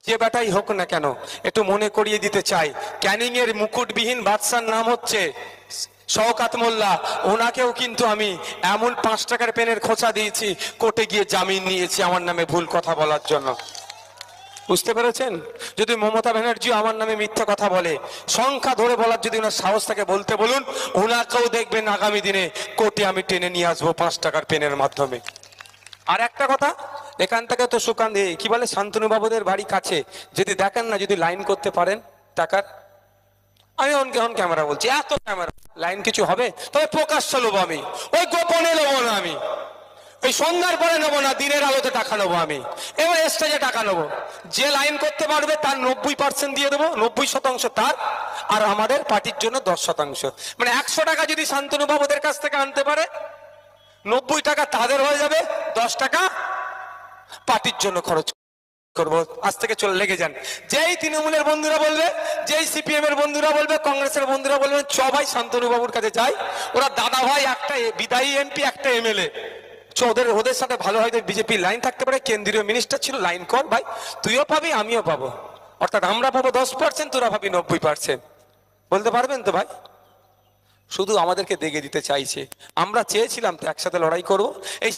যে বেটাই হোক না কেন, একটু মনে করিয়ে দিতে চাই, ক্যানিং এর মুকুটবিহীন বাদশার নাম হচ্ছে শওকাত মোল্লা। ওনাকেও কিন্তু আমি এমন 5 টাকার পেনের খোঁচা দিয়েছি, কোর্টে গিয়ে জামিন নিয়েছি আমার নামে ভুল কথা বলার জন্য। বুঝতে পেরেছেন? যদি মমতা ব্যানার্জি আমার নামে মিথ্যা কথা বলে, সংখ্যা ধরে বলার যদি ওনার সাহস থাকে বলতে বলুন, ওনাকেও দেখবেন আগামী দিনে কোর্টে আমি টেনে নিয়ে আসবো 5 টাকার পেনের মাধ্যমে। আর একটা কথা, এখান থেকে তো সুকান্ত কি বলে শান্তনু বাবুদের বাড়ি কাছে, যদি দেখেন না, যদি লাইন করতে পারেন টাকার, আমি অন ক্যামেরা বলছি, এত ক্যামেরা লাইন কিছু হবে, তবে প্রকাশ্য নেবো আমি, ওই গোপনে নেবো না আমি, ওই সন্ধ্যার পরে নেবো না, দিনের আলোতে টাকা নেবো আমি, এবার স্টেজে টাকা নেবো। যে লাইন করতে পারবে তার 90% দিয়ে দেবো, 90% তার, আর আমাদের পার্টির জন্য 10%। মানে 100 টাকা যদি শান্তনু বাবুদের কাছ থেকে আনতে পারে, 90 টাকা তাদের হয়ে যাবে, 10 টাকা পার্টির জন্য খরচ করবো। আজ থেকে চলে লেগে যান। যেই তৃণমূলের বন্ধুরা বলবে, যেই সিপিএম এর বন্ধুরা বলবে, কংগ্রেসের বন্ধুরা বলবে সবাই শান্তনু বাবুর কাছে যাই, ওরা দাদা ভাই, একটা বিদায়ী এমপি, একটা এমএলএ, ওদের ওদের সাথে ভালো হয়তো বিজেপি লাইন থাকতে পারে, কেন্দ্রীয় মিনিস্টার ছিল, লাইন কর ভাই, তুইও পাবি আমিও পাবো, অর্থাৎ আমরা পাবো 10%, তোরা পাবি 90%। বলতে পারবেন তো ভাই? শুধু আমাদেরকে দেখে দিতে চাইছে। আমরা চেয়েছিলাম তো একসাথে লড়াই করব। এই